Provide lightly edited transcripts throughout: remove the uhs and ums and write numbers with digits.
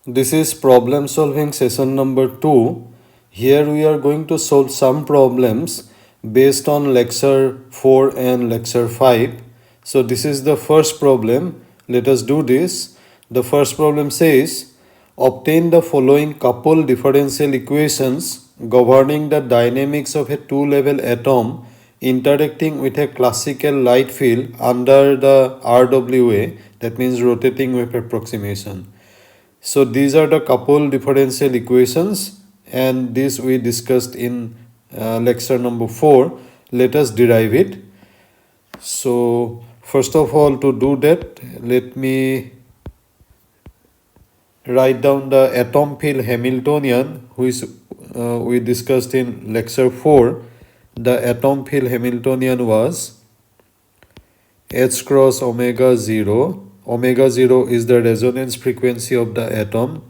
This is problem solving session number 2. Here we are going to solve some problems based on lecture 4 and lecture 5. So this is the first problem. Let us do this. The first problem says obtain the following couple differential equations governing the dynamics of a two-level atom interacting with a classical light field under the RWA, that means rotating wave approximation. So these are the couple differential equations, and this we discussed in lecture number 4. Let us derive it. So first of all, to do that, let me write down the atom field Hamiltonian, which we discussed in lecture 4. The atom field Hamiltonian was h cross omega 0. Omega 0 is the resonance frequency of the atom.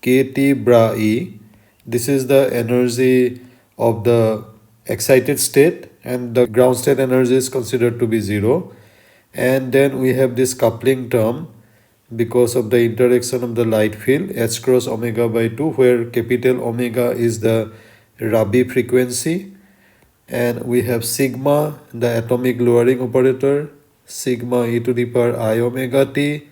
Kt bra E. This is the energy of the excited state, and the ground state energy is considered to be 0. And then we have this coupling term because of the interaction of the light field h cross omega by 2, where capital omega is the Rabi frequency, and we have sigma, the atomic lowering operator, sigma e to the power I omega t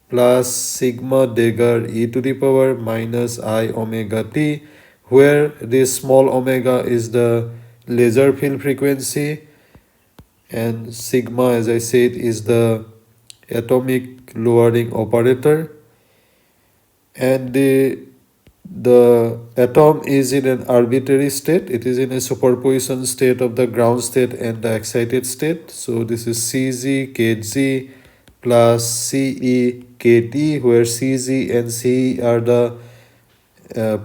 plus sigma dagger e to the power minus I omega t, where this small omega is the laser field frequency, and sigma, as I said, is the atomic lowering operator. And the atom is in an arbitrary state. It is in a superposition state of the ground state and the excited state. So this is Cg Kg plus Ce Kt, where Cg and Ce are the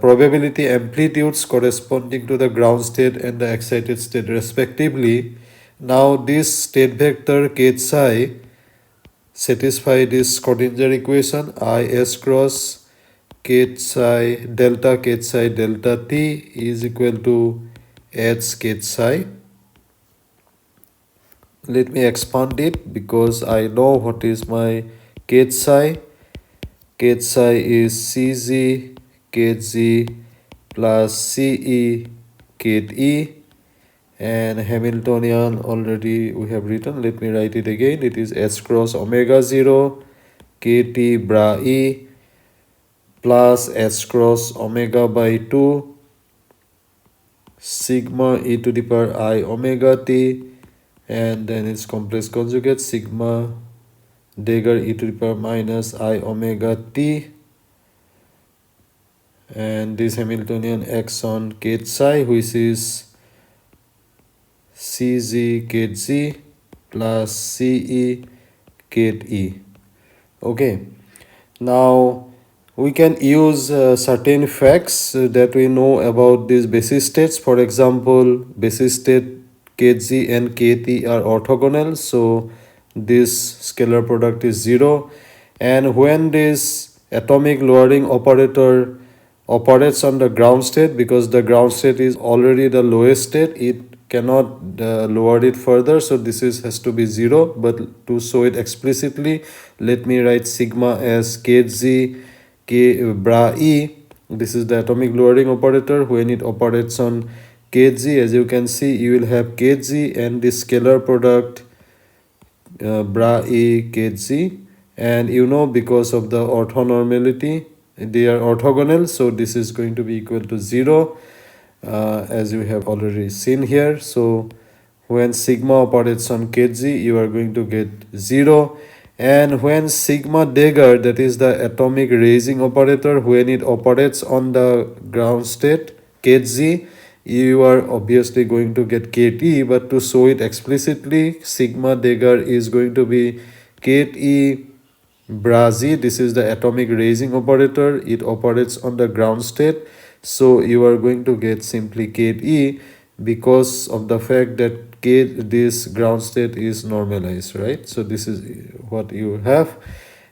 probability amplitudes corresponding to the ground state and the excited state respectively. Now this state vector k psi satisfy this Schrodinger equation I s cross k psi delta t is equal to h k psi. Let me expand it because I know what is my k psi. K psi is Cg Kg plus Ce Kt, and Hamiltonian already we have written. Let me write it again. It is h cross omega 0 Kt bra E plus h cross omega by 2 sigma e to the power I omega t, and then its complex conjugate sigma dagger e to the power minus I omega t, and this Hamiltonian acts on k psi, which is Cg Kg plus Ce Kt. Okay, now we can use certain facts that we know about these basis states. For example, basis state Kg and Kt are orthogonal, so this scalar product is 0. And when this atomic lowering operator operates on the ground state, because the ground state is already the lowest state, it cannot lower it further, so this is has to be 0. But to show it explicitly, let me write sigma as Kg k bra E. This is the atomic lowering operator. When it operates on Kg, as you can see, you will have Kg and the scalar product bra E Kg, and you know, because of the orthonormality, they are orthogonal, so this is going to be equal to 0, as you have already seen here. So when sigma operates on Kg, you are going to get 0. And when sigma dagger, that is the atomic raising operator, when it operates on the ground state Kg, you are obviously going to get Kt. But to show it explicitly, sigma dagger is going to be Kt bra Z. This is the atomic raising operator. It operates on the ground state, so you are going to get simply Kt, because of the fact that this ground state is normalized, right? So this is what you have.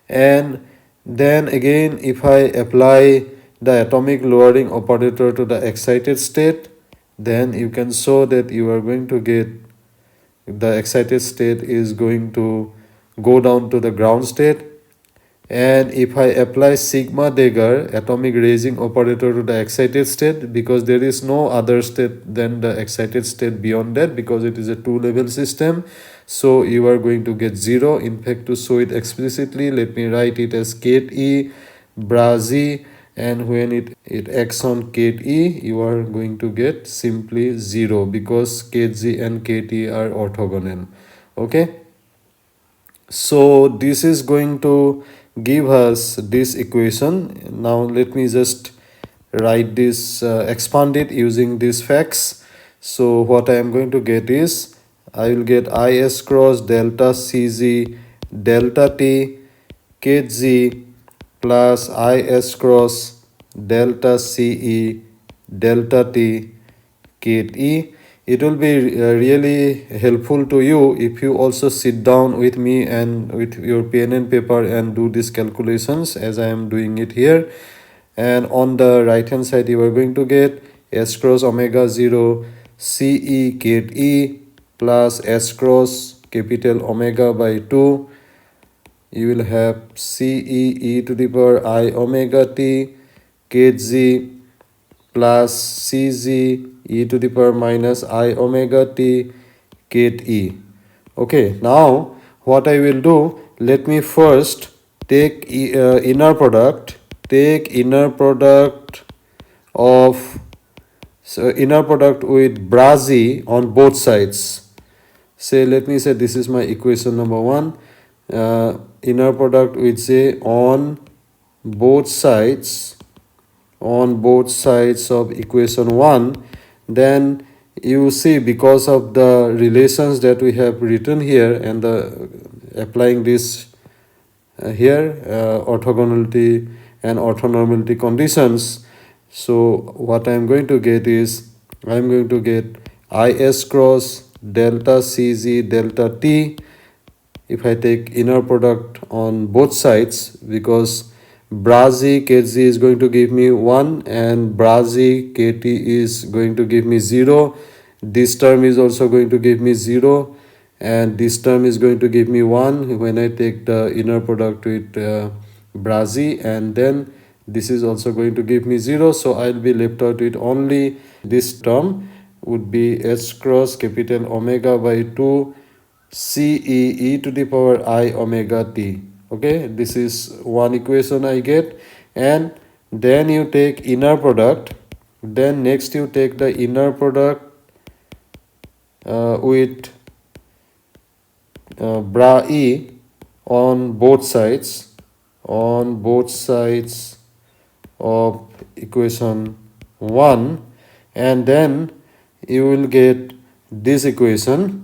And then again, if I apply the atomic lowering operator to the excited state, then you can show that you are going to get the excited state is going to go down to the ground state. And if I apply sigma dagger atomic raising operator to the excited state, because there is no other state than the excited state beyond that, because it is a two-level system, so you are going to get 0. In fact, to show it explicitly, let me write it as ket E bra Z, and when it acts on ket E, you are going to get simply 0, because ket Z and ket E are orthogonal. Okay, so this is going to give us this equation. Now let me just write this, expand it using these facts. So what I am going to get is, I will get is cross delta cz delta t ket z plus is cross delta ce delta t ket e. It will be really helpful to you if you also sit down with me and with your pen and paper and do these calculations as I am doing it here. And on the right hand side, you are going to get s cross omega 0 ce ket e plus s cross capital omega by 2. You will have ce e to the power I omega t ket z plus cz e to the power minus I omega t ket e. Okay, now what I will do, let me first take inner product, of, so inner product with bra z on both sides. Say, let me say this is my equation number 1. Inner product with z on both sides of equation 1. Then you see, because of the relations that we have written here and the applying this here, orthogonality and orthonormality conditions, so what I am going to get is, I am going to get is cross delta cz delta t if I take inner product on both sides, because bra z ket z is going to give me 1 and bra z ket is going to give me 0. This term is also going to give me 0, and this term is going to give me 1 when I take the inner product with bra z, and then this is also going to give me 0. So I'll be left out with only this term would be s cross capital omega by 2 ce e to the power I omega t. Okay, this is one equation I get. And then you take inner product, then next you take the inner product with bra e on both sides of equation 1, and then you will get this equation.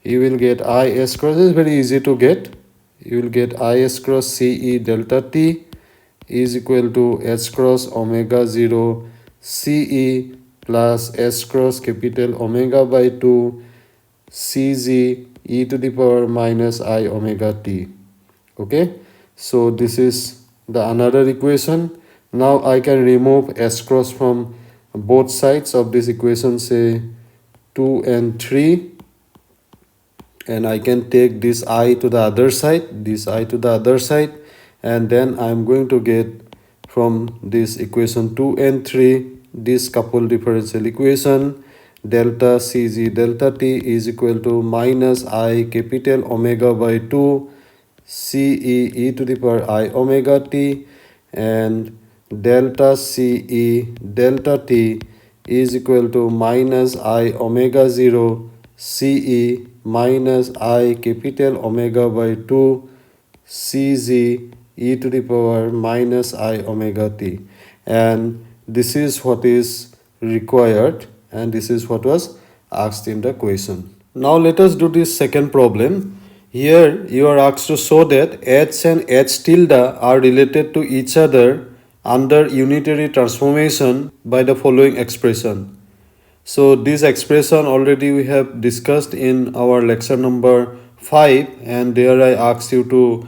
You will get is cross, is very easy to get. You will get is cross ce delta t is equal to s cross omega 0 ce plus s cross capital omega by 2 cz e to the power minus I omega t. Okay, so this is the another equation. Now I can remove s cross from both sides of this equation, say 2 and 3, and I can take this I to the other side, and then I'm going to get from this equation 2 and 3 this coupled differential equation. Delta cz delta t is equal to minus I capital omega by 2 ce e to the power I omega t, and delta ce delta t is equal to minus I omega 0 ce minus I capital omega by 2 cz e to the power minus I omega t. And this is what is required, and this is what was asked in the question. Now let us do this second problem. Here you are asked to show that h and h tilde are related to each other under unitary transformation by the following expression. So this expression already we have discussed in our lecture number 5, and there I asked you to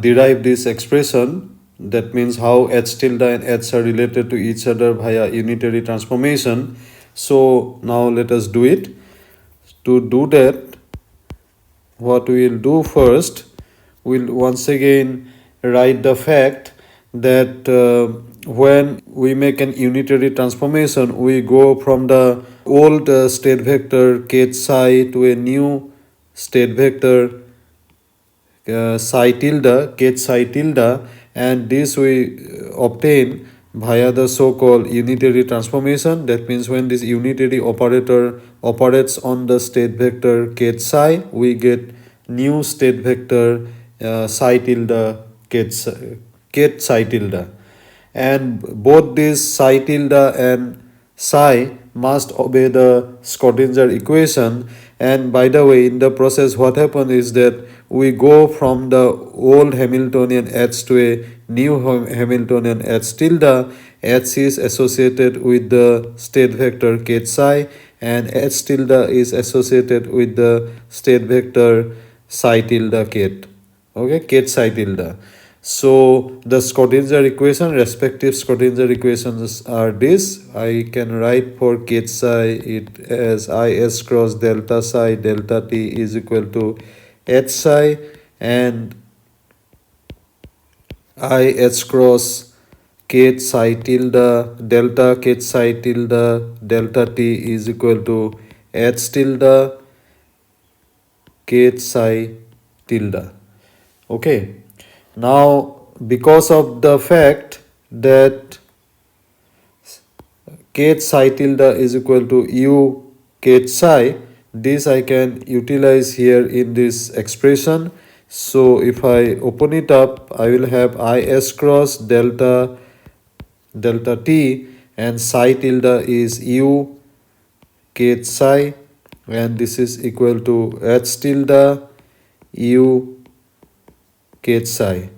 derive this expression. That means how h tilde and h are related to each other via unitary transformation. So now let us do it. To do that, what we will do first, we'll once again write the fact that when we make an unitary transformation, we go from the old state vector kth psi to a new state vector psi tilde, kth psi tilde, and this we obtain via the so-called unitary transformation. That means when this unitary operator operates on the state vector kth psi, we get new state vector psi tilde kth psi tilde, and both this psi tilde and psi must obey the Schrodinger equation. And by the way, in the process what happens is that we go from the old Hamiltonian H to a new Hamiltonian H tilde. H is associated with the state vector k psi, and H tilde is associated with the state vector psi tilde k. Okay, k psi tilde. So the Schrodinger equation, respective Schrodinger equations are this. I can write for k psi it as is cross delta psi delta t is equal to h psi, and is cross k psi tilde delta k psi tilde delta t is equal to h tilde k psi tilde. Okay. Now, because of the fact that k psi tilde is equal to u k psi, this I can utilize here in this expression. So if I open it up, I will have is cross delta t, and psi tilde is u k psi, and this is equal to h tilde u k psi.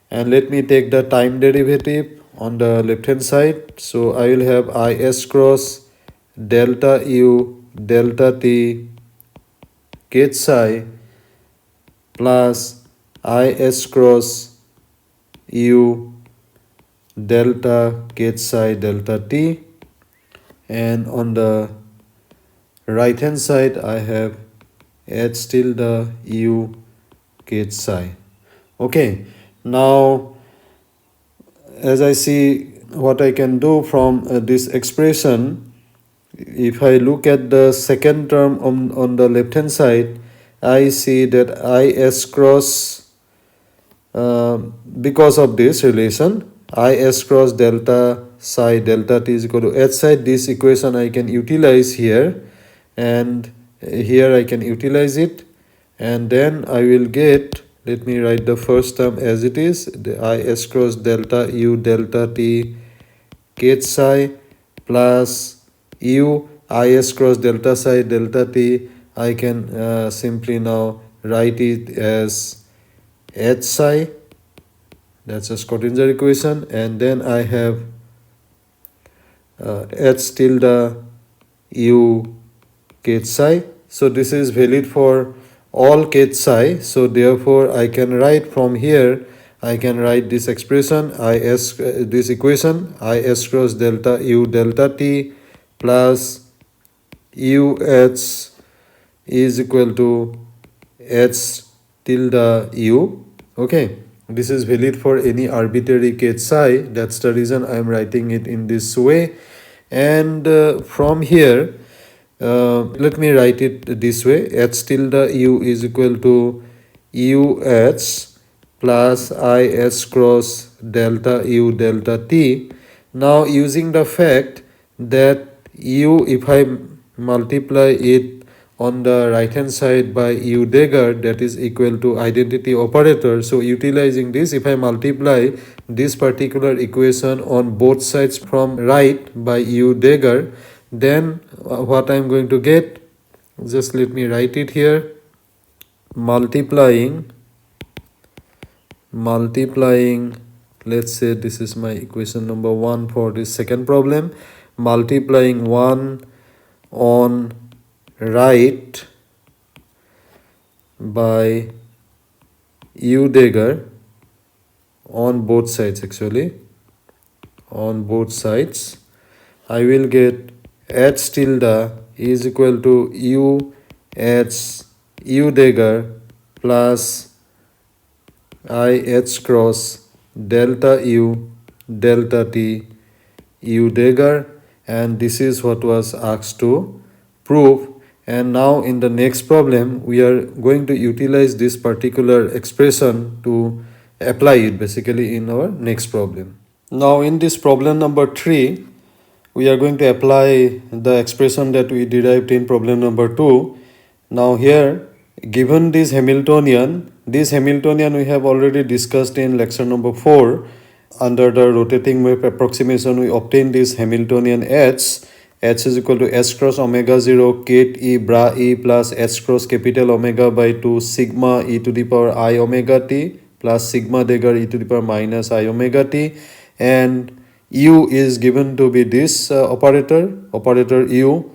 And let me take the time derivative on the left hand side. So I will have is cross delta u delta t k psi plus is cross u delta k psi delta t, and on the right hand side I have h tilde u k psi. Okay. Now, as I see what I can do from this expression, if I look at the second term on the left hand side, I see that is cross, because of this relation, is cross delta psi delta t is equal to h psi. This equation I can utilize here, and here I can utilize it, and then I will get, let me write the first term as it is, the is cross delta u delta t k psi plus u is cross delta psi delta t. I can simply now write it as h psi. That's a Schrodinger equation, and then I have h tilde u k psi. So this is valid for all k psi. So therefore I can write from here, I can write this expression this equation is cross delta u delta t plus u h is equal to h tilde u. Okay, this is valid for any arbitrary k psi. That's the reason I am writing it in this way. And from here, let me write it this way: h tilde u is equal to u h plus is cross delta u delta t. Now, using the fact that u, if I multiply it on the right hand side by u dagger, that is equal to identity operator. So utilizing this, if I multiply this particular equation on both sides from right by u dagger, then what I am going to get, just let me write it here, multiplying, let's say this is my equation number 1 for this second problem, multiplying 1 on right by u dagger on both sides, actually on both sides, I will get h tilde is equal to u h u dagger plus I h cross delta u delta t u dagger, and this is what was asked to prove. And now in the next problem we are going to utilize this particular expression to apply it basically in our next problem. Now in this problem number 3 we are going to apply the expression that we derived in problem number 2. Now here, given this Hamiltonian we have already discussed in lecture number 4. Under the rotating wave approximation we obtain this Hamiltonian h is equal to h cross omega 0 ket e bra e plus h cross capital omega by 2 sigma e to the power I omega t plus sigma dagger e to the power minus I omega t, and u is given to be this operator u,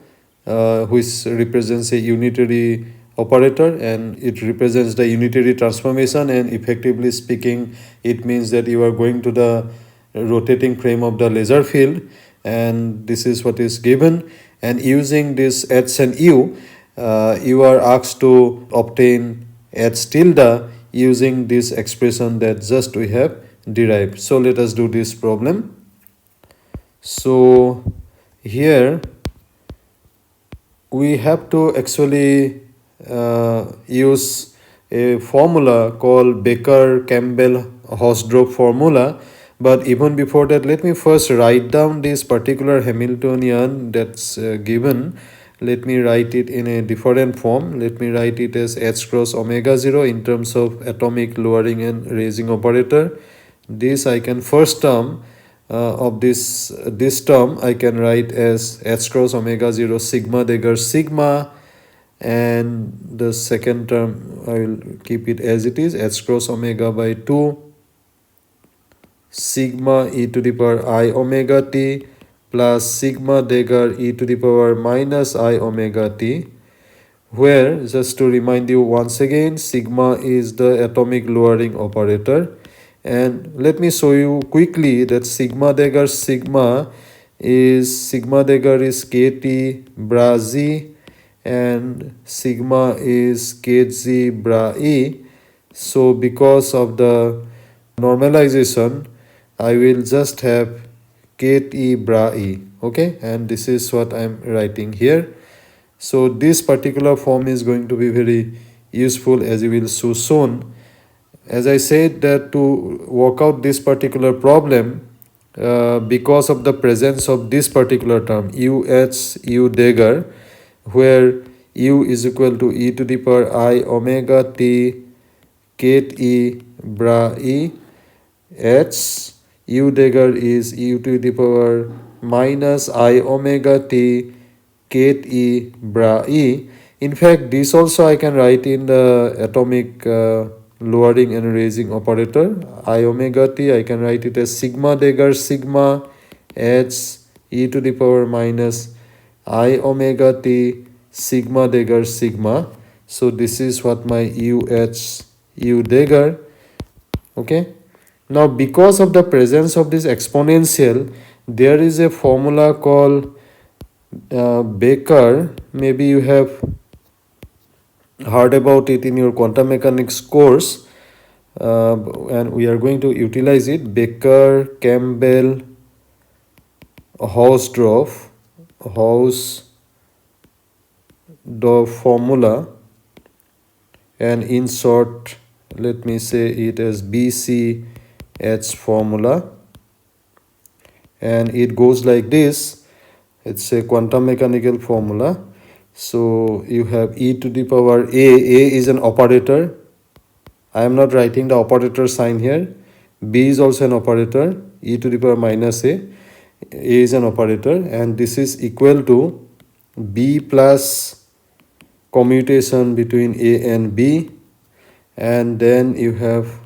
which represents a unitary operator, and it represents the unitary transformation, and effectively speaking it means that you are going to the rotating frame of the laser field, and this is what is given. And using this h and u, you are asked to obtain h tilde using this expression that just we have derived. So let us do this problem. So here we have to actually use a formula called Baker-Campbell-Hausdorff formula. But even before that, let me first write down this particular Hamiltonian that's given. Let me write it in a different form. Let me write it as h cross omega 0 in terms of atomic lowering and raising operator. This I can first term of this term I can write as h cross omega 0 sigma dagger sigma, and the second term I will keep it as it is, h cross omega by 2 sigma e to the power I omega t plus sigma dagger e to the power minus I omega t, where, just to remind you once again, sigma is the atomic lowering operator. And let me show you quickly that sigma dagger is kt bra z, and sigma is kz bra e. So because of the normalization I will just have kt bra e, okay, and this is what I am writing here. So this particular form is going to be very useful, as you will see soon. As I said, that to work out this particular problem, because of the presence of this particular term u dagger, where u is equal to e to the power I omega t ket e bra e, h u dagger is u to the power minus I omega t ket e bra e. In fact, this also I can write in the atomic lowering and raising operator. I omega t, I can write it as sigma dagger sigma h e to the power minus I omega t sigma dagger sigma. So this is what my u dagger, okay. Now because of the presence of this exponential, there is a formula called Baker. Maybe you have heard about it in your quantum mechanics course, and we are going to utilize it. Baker-Campbell-Hausdorff formula, and in short let me say it as BCH formula, and it goes like this. It's a quantum mechanical formula. So you have e to the power a is an operator. I am not writing the operator sign here. B is also an operator. E to the power minus a is an operator, and this is equal to b plus commutation between a and b, and then you have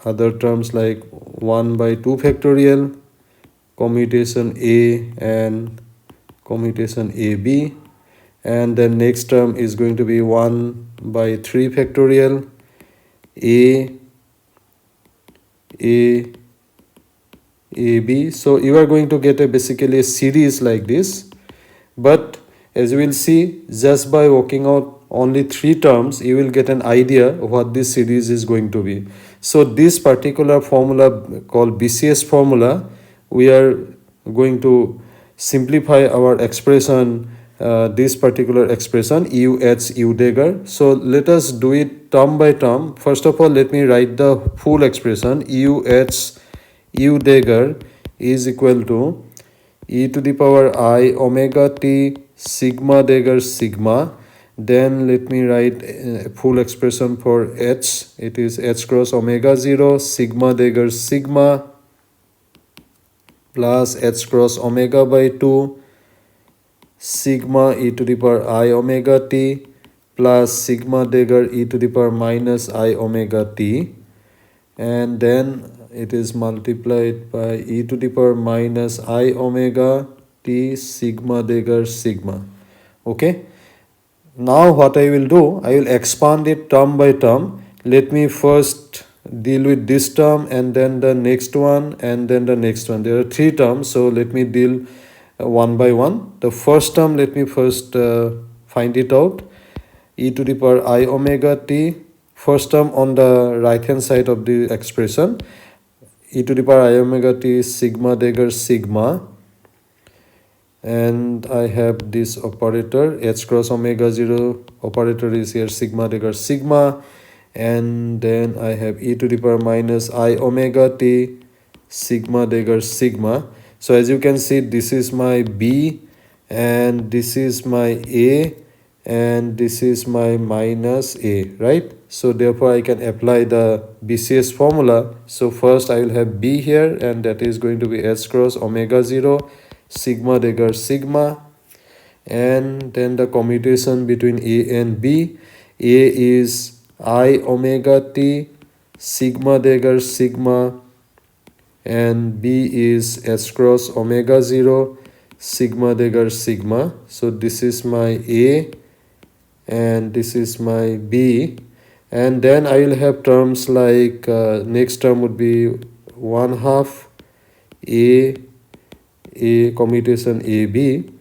other terms like 1 by 2 factorial, commutation a and commutation ab, and the next term is going to be 1 by 3 factorial ab. So you are going to get basically a series like this, but as you will see, just by working out only 3 terms you will get an idea of what this series is going to be. So this particular formula called BCS formula, we are going to simplify our expression, this particular expression UH U dagger. So let us do it term by term. First of all, let me write the full expression. UH U dagger is equal to e to the power I omega t sigma dagger sigma. Then let me write full expression for h. It is h cross omega 0 sigma dagger sigma plus h cross omega by 2 sigma e to the power I omega t plus sigma dagger e to the power minus I omega t, and then it is multiplied by e to the power minus I omega t sigma dagger sigma. Okay. Now what I will do, I will expand it term by term. Let me first deal with this term and then the next one and then the next one. There are three terms, so let me deal one by one. The first term, let me first find it out. E to the power I omega t, first term on the right hand side of the expression, e to the power I omega t sigma dagger sigma, and I have this operator h cross omega 0 operator is here sigma dagger sigma, and then I have e to the power minus I omega t sigma dagger sigma. So as you can see, this is my B and this is my A and this is my minus A, right? So therefore I can apply the BCS formula. So first I will have B here, and that is going to be h cross omega 0 sigma dagger sigma, and then the commutation between A and B. A is I omega t sigma dagger sigma and B is h cross omega 0 sigma dagger sigma. So this is my A and this is my B, and then I will have terms like next term would be 1/2 A commutation AB.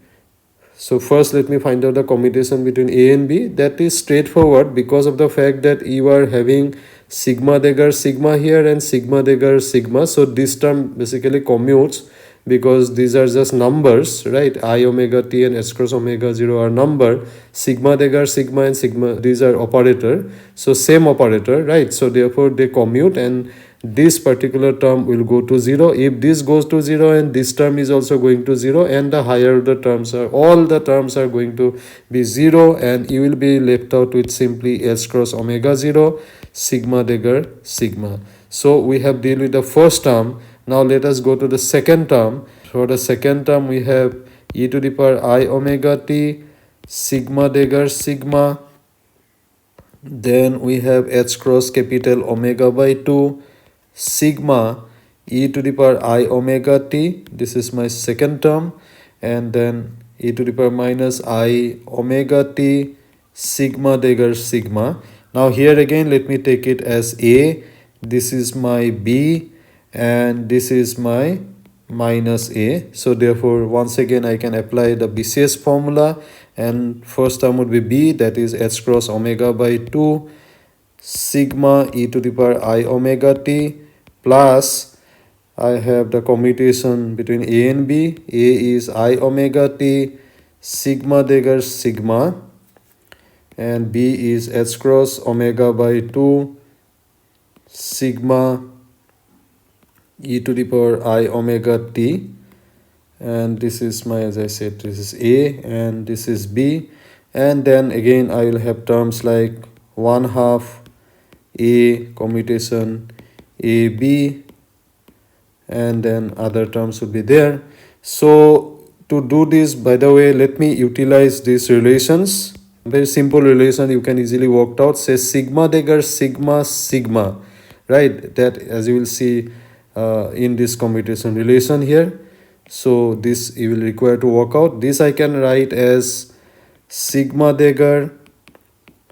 So first let me find out the commutation between A and B. That is straightforward because of the fact that you are having sigma dagger sigma here and sigma dagger sigma. So this term basically commutes because these are just numbers, right? I omega t and h cross omega 0 are number. Sigma dagger sigma and sigma, these are operator. So same operator, right? So therefore they commute and this particular term will go to 0. If this goes to 0 and this term is also going to 0, and the higher the terms are, all the terms are going to be 0, and you will be left out with simply h cross omega 0 sigma dagger sigma. So we have dealt with the first term. Now let us go to the second term. For the second term we have e to the power I omega t sigma dagger sigma, then we have h cross capital omega by 2 sigma e to the power I omega t. This is my second term, and then e to the power minus I omega t sigma dagger sigma. Now here again let me take it as A, this is my B, and this is my minus A. So therefore once again I can apply the BCS formula, and first term would be B, that is h cross omega by 2 sigma e to the power I omega t, plus I have the commutation between A and B. A is I omega t sigma dagger sigma, and B is h cross omega by 2 sigma e to the power I omega t, and this is my, as I said, this is A and this is B, and then again I will have terms like 1/2 A commutation AB, and then other terms would be there. So to do this, by the way, let me utilize these relations. Very simple relation, you can easily work out. Say sigma dagger sigma sigma, right? That, as you will see in this commutation relation here. So this you will require to work out. This I can write as sigma dagger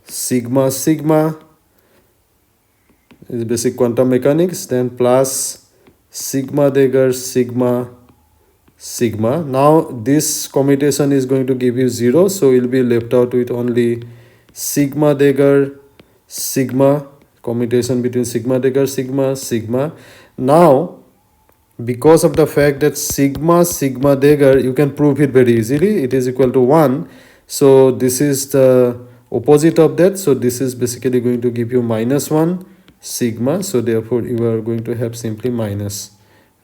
sigma sigma is basic quantum mechanics, then plus sigma dagger sigma sigma. Now this commutation is going to give you 0, so you'll be left out with only sigma dagger sigma commutation between sigma dagger sigma. Now because of the fact that sigma dagger, you can prove it very easily, it is equal to 1. So this is the opposite of that, so this is basically going to give you -1 sigma, so therefore you are going to have simply minus,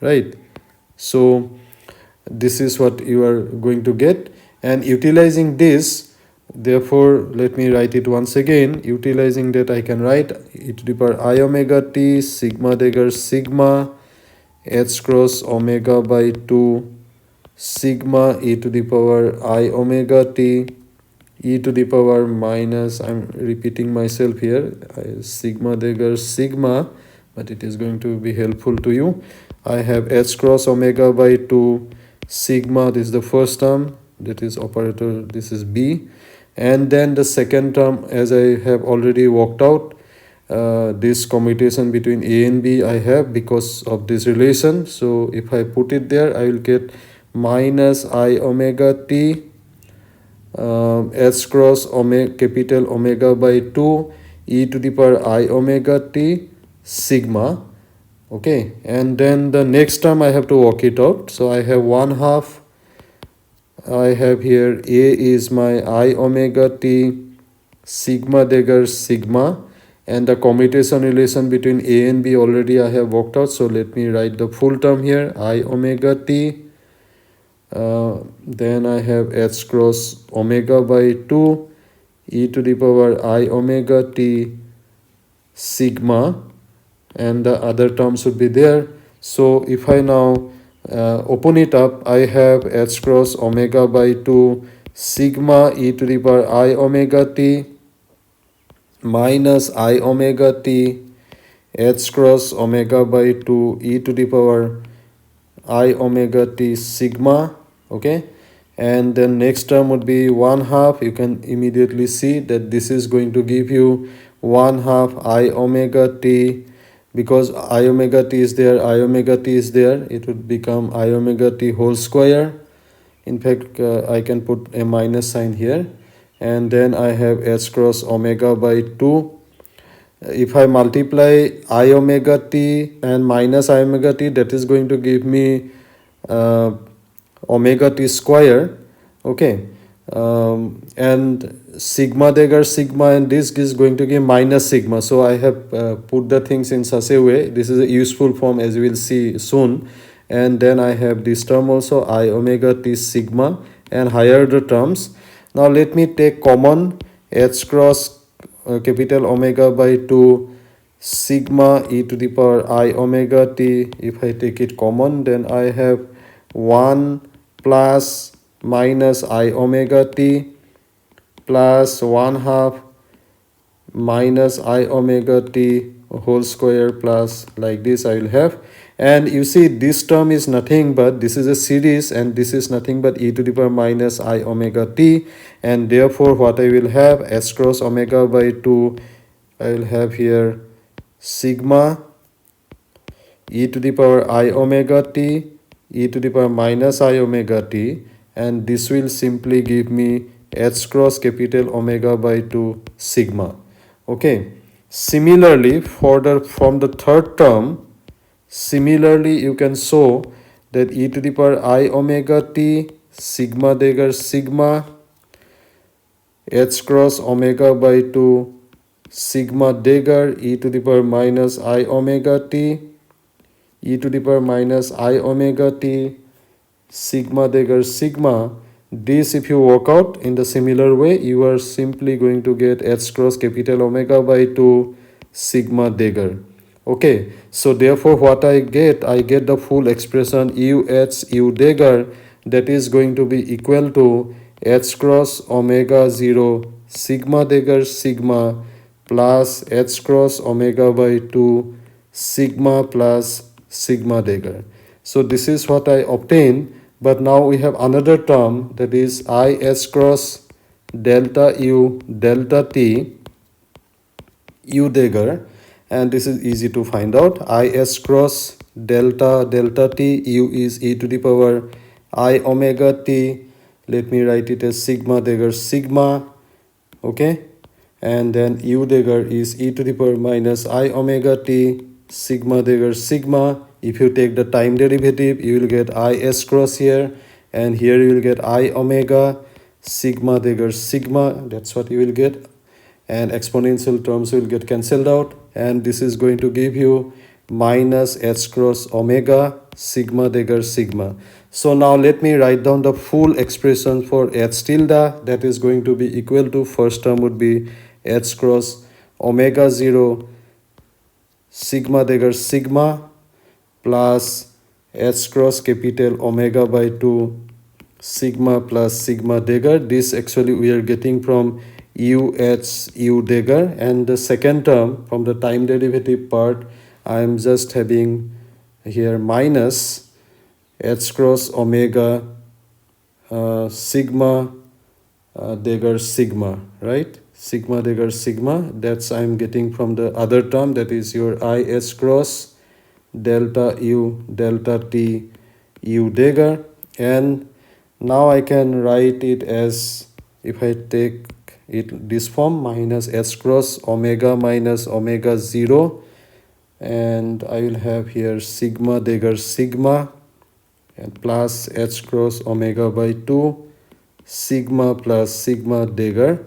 right? So this is what you are going to get, and utilizing this, therefore let me write it once again. Utilizing that, I can write e to the power I omega t sigma dagger sigma h cross omega by 2 sigma e to the power I omega t e to the power minus, I'm repeating myself here, sigma dagger sigma, but it is going to be helpful to you. I have h cross omega by 2 sigma, this is the first term, that is operator, this is b, and then the second term, as I have already worked out, this commutation between a and b I have because of this relation. So if I put it there, I will get minus I omega t h cross omega capital omega by 2 e to the power I omega t sigma. Okay, and then the next term I have to work it out. So I have 1/2, I have here a is my I omega t sigma dagger sigma, and the commutation relation between a and b already I have worked out. So let me write the full term here, I omega t, then I have h cross omega by 2 e to the power I omega t sigma, and the other term should be there. So if I now open it up, I have h cross omega by 2 sigma e to the power I omega t minus I omega t h cross omega by 2 e to the power I omega t sigma. Okay, and then next term would be 1/2. You can immediately see that this is going to give you 1/2 I omega t, because I omega t is there, I omega t is there, it would become I omega t whole square. In fact, I can put a minus sign here, and then I have h cross omega by 2. If I multiply I omega t and minus I omega t, that is going to give me omega t square. Okay, and sigma dagger sigma, and this is going to give minus sigma. So I have put the things in such a way, this is a useful form as you will see soon. And then I have this term also, I omega t sigma, and higher the terms. Now let me take common h cross capital omega by 2 sigma e to the power I omega t. If I take it common, then I have 1 plus minus I omega t plus 1/2 minus I omega t whole square, plus like this I will have. And you see this term is nothing but, this is a series, and this is nothing but e to the power minus I omega t, and therefore what I will have, s cross omega by 2, I will have here sigma e to the power I omega t e to the power minus I omega t, and this will simply give me h cross capital omega by 2 sigma. Okay, similarly from the third term, similarly you can show that e to the power I omega t sigma dagger sigma h cross omega by 2 sigma dagger e to the power minus I omega t e to the power minus I omega t sigma dagger sigma. This, if you work out in the similar way, you are simply going to get h cross capital omega by 2 sigma dagger. Okay, so therefore what I get the full expression u dagger, that is going to be equal to h cross omega 0 sigma dagger sigma plus h cross omega by 2 sigma plus sigma dagger. So this is what I obtain. But now we have another term, that is I s cross delta u delta t u dagger, and this is easy to find out. I s cross delta t u is e to the power I omega t. Let me write it as sigma dagger sigma. Okay, and then u dagger is e to the power minus I omega t sigma dagger sigma. If you take the time derivative, you will get I s cross here, and here you will get I omega sigma dagger sigma. That's what you will get, and exponential terms will get cancelled out, and this is going to give you minus h cross omega sigma dagger sigma. So now let me write down the full expression for h tilde. That is going to be equal to, first term would be h cross omega 0 sigma dagger sigma plus h cross capital omega by 2 sigma plus sigma dagger. This actually we are getting from u dagger, and the second term from the time derivative part I am just having here minus h cross omega sigma dagger sigma, right? Sigma dagger sigma, that's I am getting from the other term, that is your I s cross delta u delta t u dagger. And now I can write it as, if I take it this form, minus h cross omega minus omega 0, and I will have here sigma dagger sigma and plus h cross omega by 2 sigma plus sigma dagger,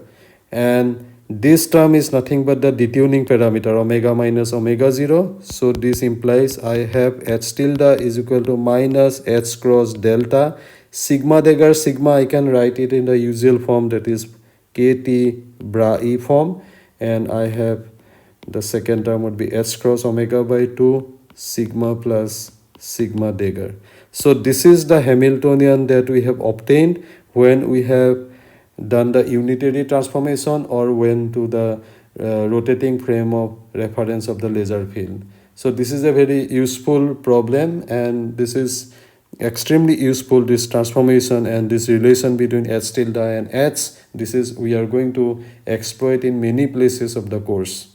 and this term is nothing but the detuning parameter omega minus omega 0. So this implies I have h tilde is equal to minus h cross delta sigma dagger sigma. I can write it in the usual form, that is kt bra e form, and I have the second term would be h cross omega by 2 sigma plus sigma dagger. So this is the Hamiltonian that we have obtained when we have done the unitary transformation or when to the rotating frame of reference of the laser field. So this is a very useful problem, and this is extremely useful, this transformation and this relation between h tilde and h. This is we are going to exploit in many places of the course.